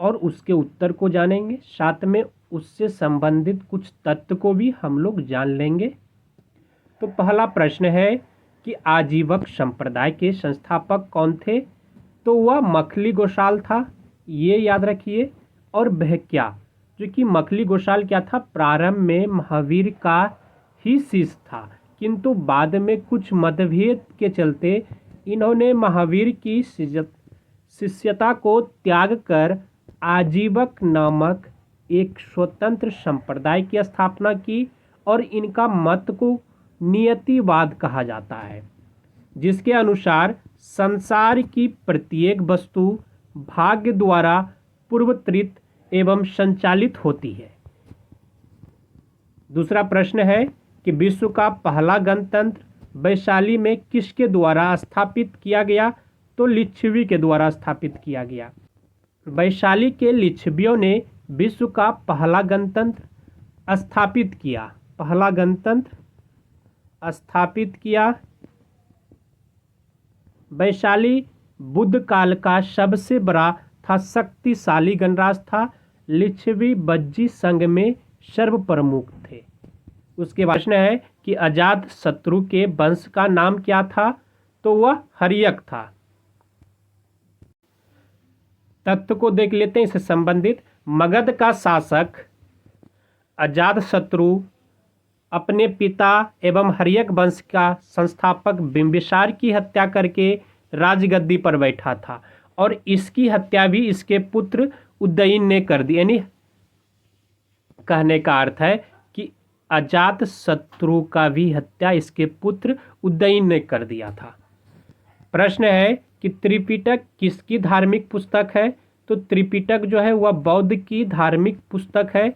और उसके उत्तर को जानेंगे, साथ में उससे संबंधित कुछ तथ्य को भी हम लोग जान लेंगे। तो पहला प्रश्न है कि आजीवक संप्रदाय के संस्थापक कौन थे? तो वह मखली गोसाल था, ये याद रखिए। और वह क्या, जो कि मखली गोसाल क्या था, प्रारंभ में महावीर का ही शिष्य था, किंतु बाद में कुछ मतभेद के चलते इन्होंने महावीर की शिष्यता को त्याग कर आजीवक नामक एक स्वतंत्र संप्रदाय की स्थापना की और इनका मत को नियतिवाद कहा जाता है, जिसके अनुसार संसार की प्रत्येक वस्तु भाग्य द्वारा पूर्वकृत एवं संचालित होती है। दूसरा प्रश्न है कि विश्व का पहला गणतंत्र वैशाली में किसके द्वारा स्थापित किया गया? तो लिच्छवी के द्वारा स्थापित किया गया। वैशाली के लिच्छवियों ने विश्व का पहला गणतंत्र स्थापित किया। पहला गणतंत्र स्थापित किया। वैशाली बुद्ध काल का सबसे बड़ा था शक्तिशाली गणराज्य था। लिच्छवी बज्जी संघ में सर्व प्रमुख थे। उसके प्रश्न है कि अजात शत्रु के वंश का नाम क्या था? तो वह हर्यक था। तत्व को देख लेते हैं इससे संबंधित। मगध का शासक अजात शत्रु अपने पिता एवं हर्यक वंश का संस्थापक बिंबिसार की हत्या करके राजगद्दी पर बैठा था और इसकी हत्या भी इसके पुत्र उदयन ने कर दी। यानी कहने का अर्थ है कि अजात शत्रु का भी हत्या इसके पुत्र उदयन ने कर दिया था। प्रश्न है कि त्रिपिटक किसकी धार्मिक पुस्तक है? तो त्रिपिटक जो है वह बौद्ध की धार्मिक पुस्तक है।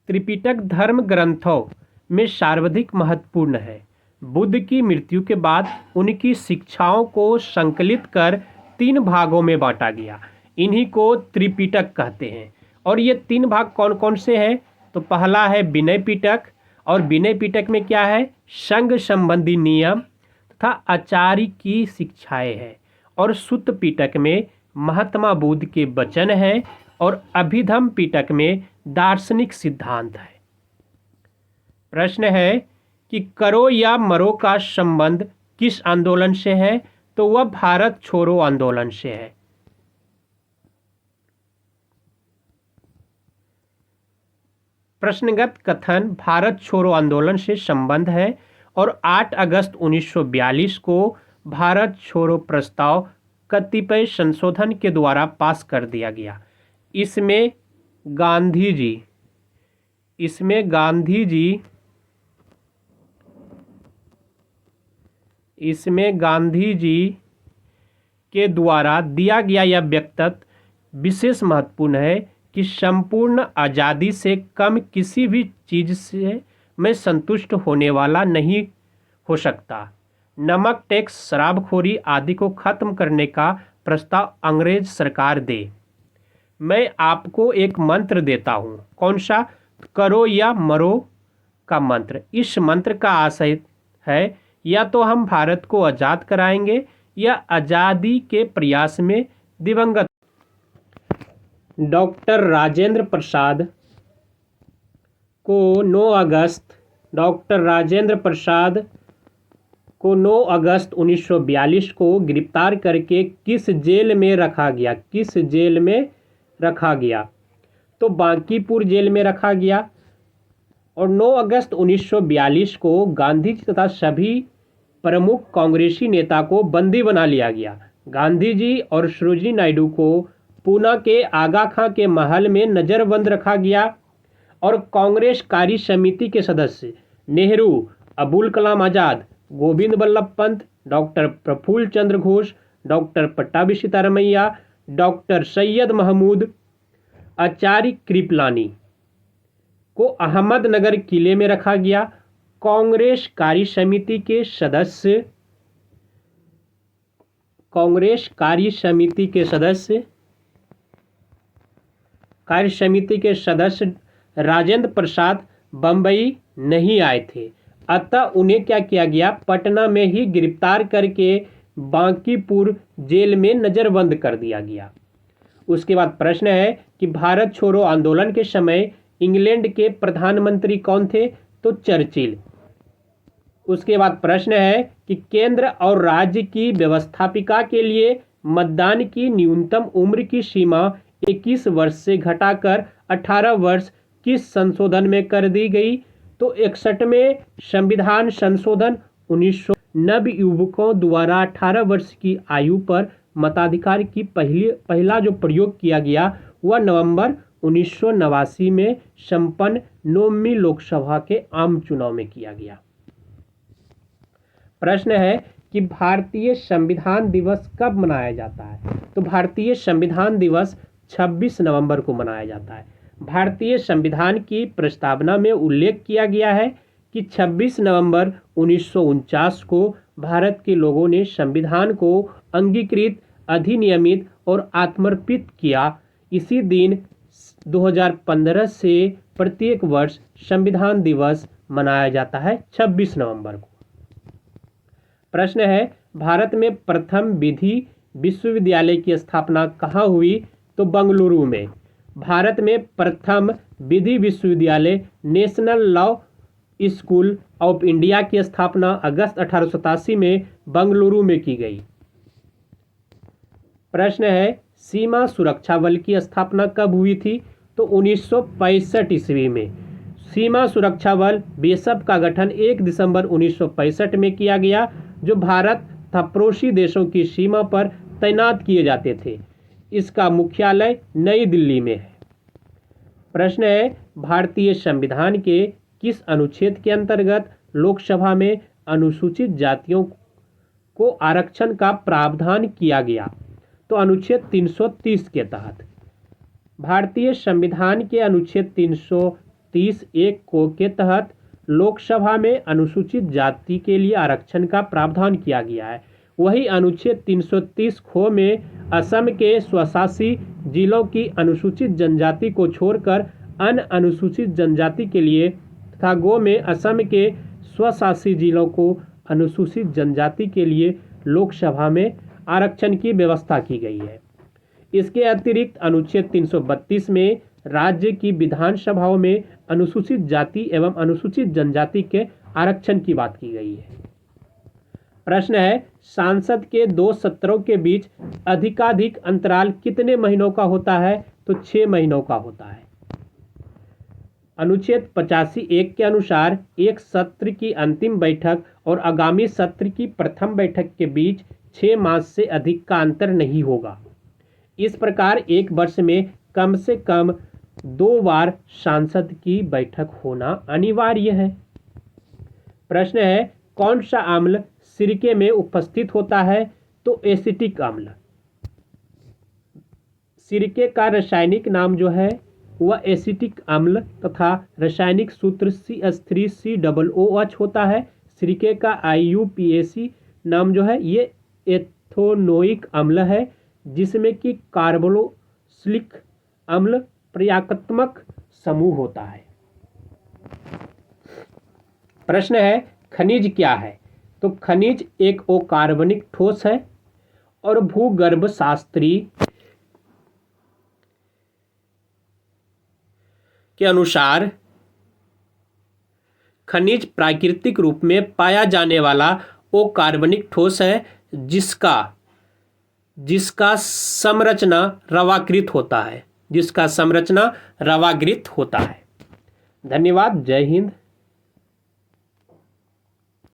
त्रिपिटक धर्म ग्रंथों में सर्वाधिक महत्वपूर्ण है। बुद्ध की मृत्यु के बाद उनकी शिक्षाओं को संकलित कर 3 भागों में बांटा गया। इन्हीं को त्रिपिटक कहते हैं। और ये 3 भाग कौन कौन से हैं? तो पहला है विनय पिटक, और विनय पिटक में क्या है? संघ संबंधी नियम तथा आचार्य की शिक्षाएं हैं। और सुत्त पिटक में महात्मा बुद्ध के वचन हैं और अभिधम पिटक में दार्शनिक सिद्धांत है। प्रश्न है कि करो या मरो का संबंध किस आंदोलन से है? तो वह भारत छोड़ो आंदोलन से है। प्रश्नगत कथन भारत छोड़ो आंदोलन से संबंध है और 8 अगस्त 1942 को भारत छोड़ो प्रस्ताव कतिपय संशोधन के द्वारा पास कर दिया गया। इसमें गांधी जी के द्वारा दिया गया यह वक्तव्य विशेष महत्वपूर्ण है कि संपूर्ण आज़ादी से कम किसी भी चीज़ से मैं संतुष्ट होने वाला नहीं हो सकता। नमक टैक्स, शराबखोरी आदि को खत्म करने का प्रस्ताव अंग्रेज सरकार दे। मैं आपको एक मंत्र देता हूँ। कौन सा? करो या मरो का मंत्र। इस मंत्र का आशय है या तो हम भारत को आज़ाद कराएंगे या आज़ादी के प्रयास में दिवंगत। डॉक्टर राजेंद्र प्रसाद को 9 अगस्त 1942 को गिरफ्तार करके किस जेल में रखा गया? तो बांकीपुर जेल में रखा गया। और 9 अगस्त 1942 को गांधी जी तथा सभी प्रमुख कांग्रेसी नेता को बंदी बना लिया गया। गांधी जी और सरोजिनी नायडू को पूना के आगा खां के महल में नज़रबंद रखा गया और कांग्रेस कार्य समिति के सदस्य नेहरू, अबुल कलाम आज़ाद, गोविंद बल्लभ पंत, डॉक्टर प्रफुल्ल चंद्र घोष, डॉक्टर पट्टाभी सीतारमैया, डॉक्टर सैयद महमूद, आचार्य कृपलानी को अहमदनगर किले में रखा गया। कांग्रेस कार्य समिति के सदस्य राजेंद्र प्रसाद बंबई नहीं आए थे, अतः उन्हें क्या किया गया? पटना में ही गिरफ्तार करके बांकीपुर जेल में नज़रबंद कर दिया गया। उसके बाद प्रश्न है कि भारत छोड़ो आंदोलन के समय इंग्लैंड के प्रधानमंत्री कौन थे? तो चर्चिल। उसके बाद प्रश्न है कि केंद्र और राज्य की व्यवस्थापिका के लिए मतदान की न्यूनतम उम्र की सीमा 21 वर्ष से घटाकर 18 वर्ष किस संशोधन में कर दी गई? तो 61वें संविधान संशोधन 1900 नवयुवकों द्वारा 18 वर्ष की आयु पर मताधिकार की पहला जो प्रयोग किया गया वह नवंबर 1989 में संपन्न 9वीं लोकसभा के आम चुनाव में किया गया। प्रश्न है कि भारतीय संविधान दिवस कब मनाया जाता है? तो भारतीय संविधान दिवस 26 नवंबर को मनाया जाता है। भारतीय संविधान की प्रस्तावना में उल्लेख किया गया है कि 26 नवंबर 1949 को भारत के लोगों ने संविधान को अंगीकृत, अधिनियमित और आत्मर्पित किया। इसी दिन 2015 से प्रत्येक वर्ष संविधान दिवस मनाया जाता है 26 नवंबर को। प्रश्न है भारत में प्रथम विधि विश्वविद्यालय की स्थापना कहाँ हुई? तो बेंगलुरु में। भारत में प्रथम विधि विश्वविद्यालय national law school of India की स्थापना अगस्त 1887 में बेंगलुरु में की गई। प्रश्न है सीमा सुरक्षा बल की स्थापना कब हुई थी? तो 1965 ईस्वी में। सीमा सुरक्षा बल बीएसएफ का गठन 1 दिसंबर 1965 में किया गया, जो भारत तथा पड़ोसी देशों की सीमा पर तैनात किए जाते थे। इसका मुख्यालय नई दिल्ली में है। प्रश्न है भारतीय संविधान के किस अनुच्छेद के अंतर्गत लोकसभा में अनुसूचित जातियों को आरक्षण का प्रावधान किया गया? तो अनुच्छेद 330 के तहत। भारतीय संविधान के अनुच्छेद 330(1) को के तहत लोकसभा में अनुसूचित जाति के लिए आरक्षण का प्रावधान किया गया है। वही अनुच्छेद 330 खो में असम के स्वशासी जिलों की अनुसूचित जनजाति को छोड़कर अन्य अनुसूचित जनजाति के लिए तथा गो में असम के स्वशासी जिलों को अनुसूचित जनजाति के लिए लोकसभा में आरक्षण की व्यवस्था की गई है। इसके अतिरिक्त अनुच्छेद 332 में राज्य की विधानसभाओं में अनुसूचित जाति एवं अनुसूचित जनजाति के आरक्षण की बात की गई है। प्रश्न है संसद के 2 सत्रों के बीच अधिकाधिक अंतराल कितने महीनों का होता है? तो 6 महीनों का होता है। अनुच्छेद 85(1) के अनुसार एक सत्र की अंतिम बैठक और आगामी सत्र की प्रथम बैठक के बीच 6 मास से अधिक का अंतर नहीं होगा। इस प्रकार एक वर्ष में कम से कम 2 बार संसद की बैठक होना अनिवार्य है। प्रश्न है कौन सा अम्ल सिरके में उपस्थित होता है? तो एसिटिक अम्ल। सिरके का रासायनिक नाम जो है वह एसिटिक अम्ल तथा रासायनिक सूत्र CH3COOH होता है। सिरके का IUPAC नाम जो है ये एथोनोइक अम्ल है, जिसमें कि कार्बोक्सिलिक अम्ल प्रक्रियात्मक समूह होता है। प्रश्न है खनिज क्या है? तो खनिज एक अकार्बनिक ठोस है और भूगर्भशास्त्री के अनुसार खनिज प्राकृतिक रूप में पाया जाने वाला अकार्बनिक ठोस है जिसका संरचना रवाकृत होता है। धन्यवाद। जय हिंद।